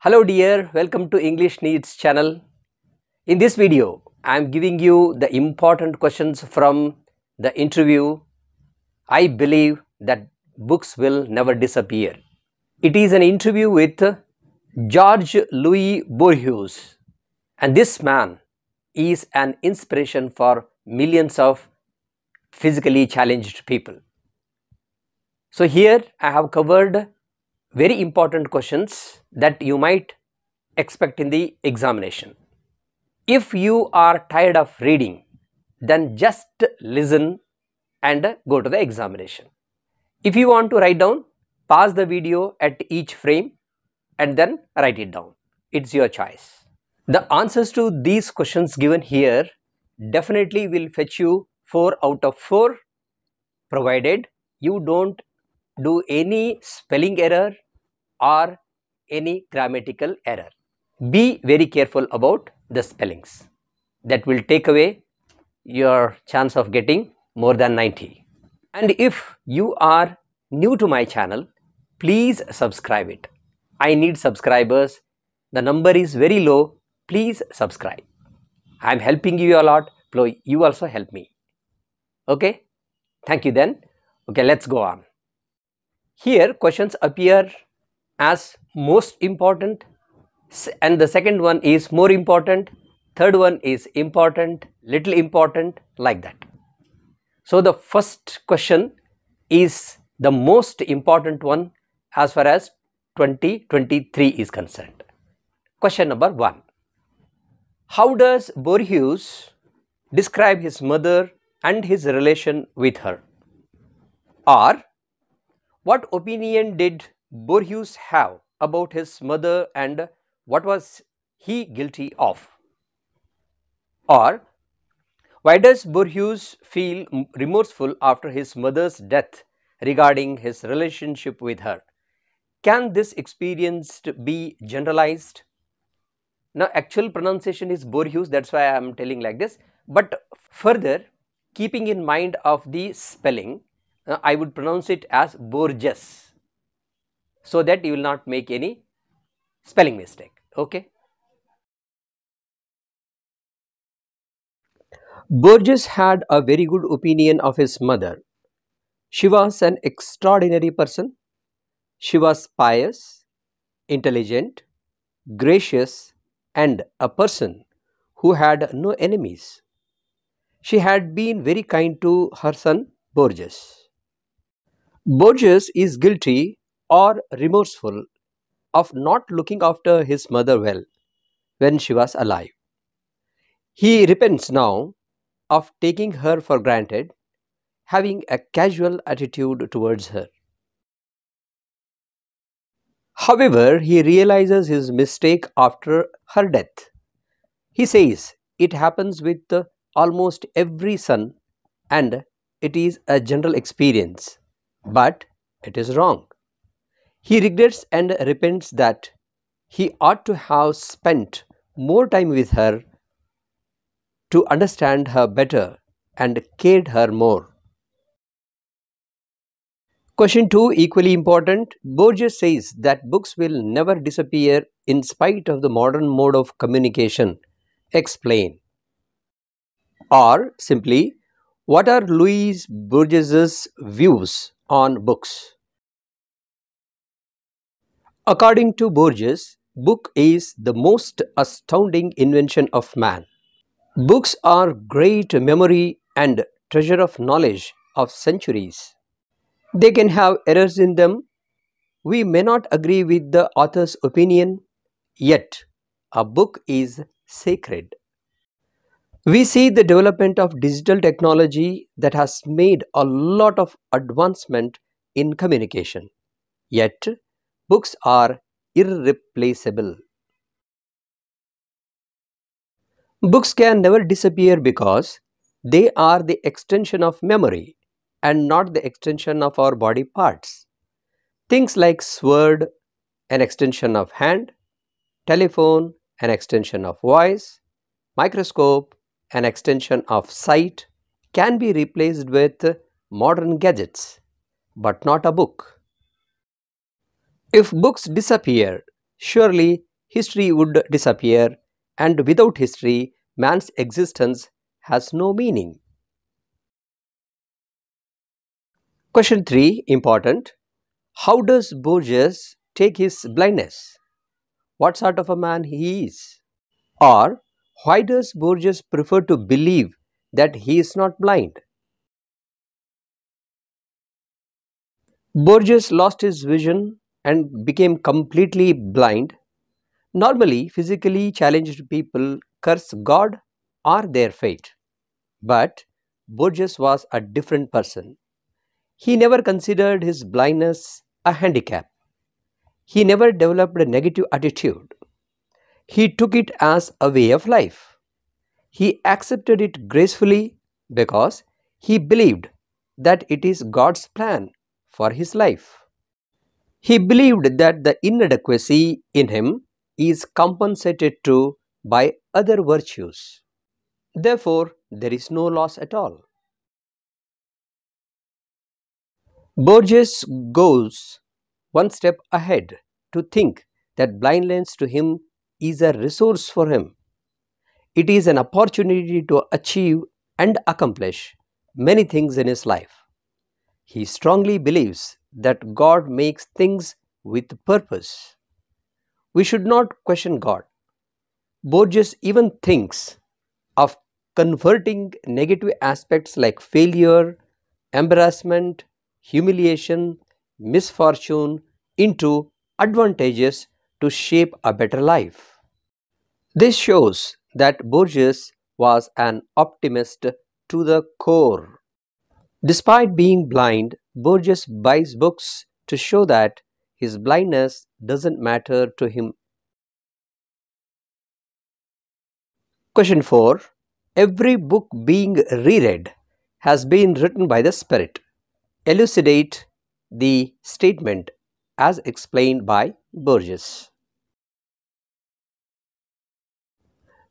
Hello dear, welcome to English Needs channel. In this video, I am giving you the important questions from the interview. I believe that books will never disappear. It is an interview with George Louis Borges, and this man is an inspiration for millions of physically challenged people. So here I have covered very important questions that you might expect in the examination. If you are tired of reading, then just listen and go to the examination. If you want to write down, pause the video at each frame and then write it down. It's your choice. The answers to these questions given here definitely will fetch you 4 out of 4, provided you don't do any spelling error or any grammatical error. Be very careful about the spellings. That will take away your chance of getting more than 90. And if you are new to my channel, please subscribe it. I need subscribers. The number is very low. Please subscribe. I am helping you a lot. You also help me. Okay? Thank you then. Okay, let's go on. Here questions appear as most important, and the second one is more important, third one is important, little important, like that. So the first question is the most important one as far as 2023 is concerned. Question number 1. How does Borges describe his mother and his relation with her? Or what opinion did Borges have about his mother and what was he guilty of? Or why does Borges feel remorseful after his mother's death regarding his relationship with her? Can this experience be generalized? Now actual pronunciation is Borges, that's why I am telling like this, but further keeping in mind of the spelling, I would pronounce it as Borges, so that you will not make any spelling mistake. Okay. Borges had a very good opinion of his mother. She was an extraordinary person. She was pious, intelligent, gracious, and a person who had no enemies. She had been very kind to her son Borges. Borges is guilty or remorseful of not looking after his mother well when she was alive. He repents now of taking her for granted, having a casual attitude towards her. However, he realizes his mistake after her death. He says it happens with almost every son and it is a general experience, but it is wrong. He regrets and repents that he ought to have spent more time with her to understand her better and cared her more. Question 2, equally important. Borges says that books will never disappear in spite of the modern mode of communication. Explain. Or simply, what are Louis Borges's views on books? According to Borges, book is the most astounding invention of man. Books are great memory and treasure of knowledge of centuries. They can have errors in them. We may not agree with the author's opinion, yet a book is sacred. We see the development of digital technology that has made a lot of advancement in communication, yet books are irreplaceable. Books can never disappear because they are the extension of memory and not the extension of our body parts. Things like sword, an extension of hand, telephone, an extension of voice, microscope, an extension of sight, can be replaced with modern gadgets, but not a book. If books disappear, surely history would disappear, and without history, man's existence has no meaning. Question 3, important. How does Borges take his blindness? What sort of a man he is? Or why does Borges prefer to believe that he is not blind? Borges lost his vision and became completely blind. Normally, physically challenged people curse God or their fate. But Borges was a different person. He never considered his blindness a handicap. He never developed a negative attitude. He took it as a way of life. He accepted it gracefully because he believed that it is God's plan for his life. He believed that the inadequacy in him is compensated to by other virtues. Therefore, there is no loss at all. Borges goes one step ahead to think that blindness to him is a resource for him. It is an opportunity to achieve and accomplish many things in his life. He strongly believes that God makes things with purpose. We should not question God. Borges even thinks of converting negative aspects like failure, embarrassment, humiliation, misfortune into advantages to shape a better life. This shows that Borges was an optimist to the core. Despite being blind, Borges buys books to show that his blindness doesn't matter to him. Question 4. Every book being reread has been written by the Spirit. Elucidate the statement as explained by Borges.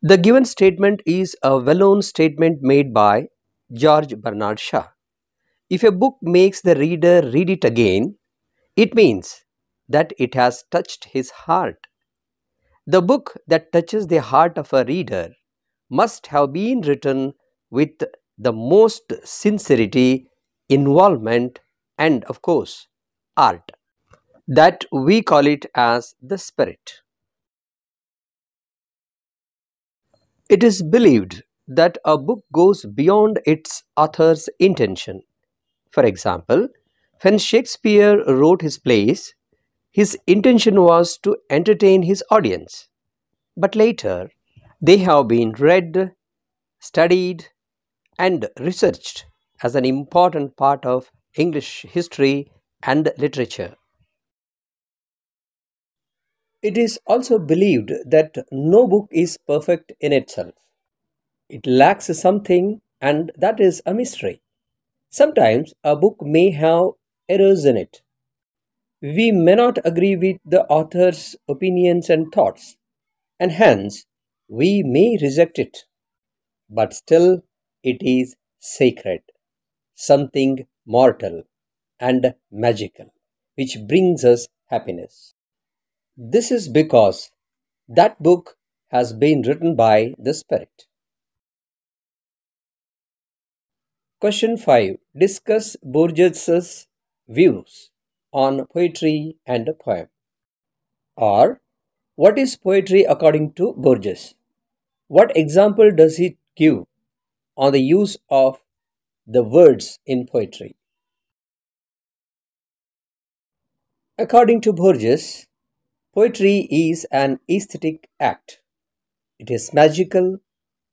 The given statement is a well-known statement made by George Bernard Shaw. If a book makes the reader read it again, it means that it has touched his heart. The book that touches the heart of a reader must have been written with the most sincerity, involvement, and of course, art. That we call it as the spirit. It is believed that a book goes beyond its author's intention. For example, when Shakespeare wrote his plays, his intention was to entertain his audience. But later, they have been read, studied, and researched as an important part of English history and literature. It is also believed that no book is perfect in itself. It lacks something, and that is a mystery. Sometimes a book may have errors in it. We may not agree with the author's opinions and thoughts, and hence we may reject it. But still, it is sacred, something mortal and magical, which brings us happiness. This is because that book has been written by the Spirit. Question 5. Discuss Borges' views on poetry and poem. Or, what is poetry according to Borges? What example does he give on the use of the words in poetry? According to Borges, poetry is an aesthetic act. It is magical,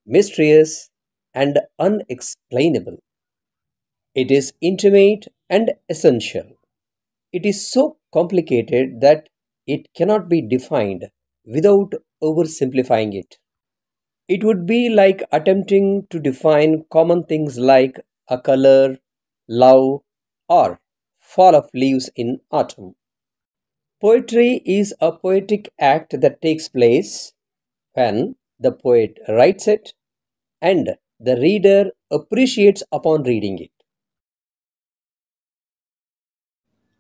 mysterious, and unexplainable. It is intimate and essential. It is so complicated that it cannot be defined without oversimplifying it. It would be like attempting to define common things like a color, love, or fall of leaves in autumn. Poetry is a poetic act that takes place when the poet writes it and the reader appreciates upon reading it.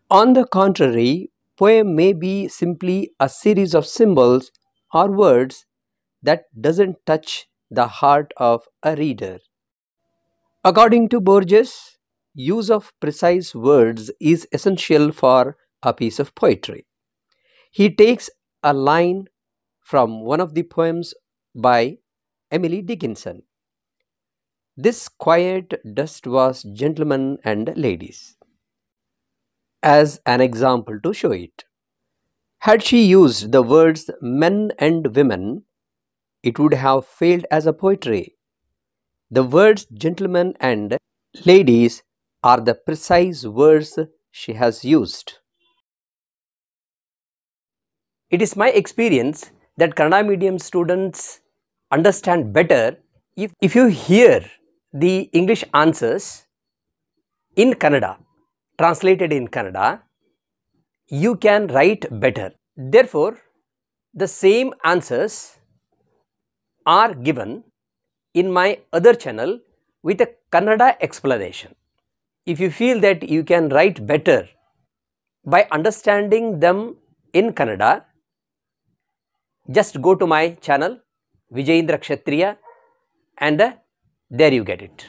On the contrary, poem may be simply a series of symbols or words that doesn't touch the heart of a reader. According to Borges, use of precise words is essential for a piece of poetry. He takes a line from one of the poems by Emily Dickinson. This quiet dust was gentlemen and ladies, as an example to show it. Had she used the words men and women, it would have failed as a poetry. The words gentlemen and ladies are the precise words she has used. It is my experience that Kannada medium students understand better if you hear the English answers in Kannada, translated in Kannada, you can write better. Therefore, the same answers are given in my other channel with a Kannada explanation. If you feel that you can write better by understanding them in Kannada, just go to my channel Vijayendra Kshatriya and there you get it.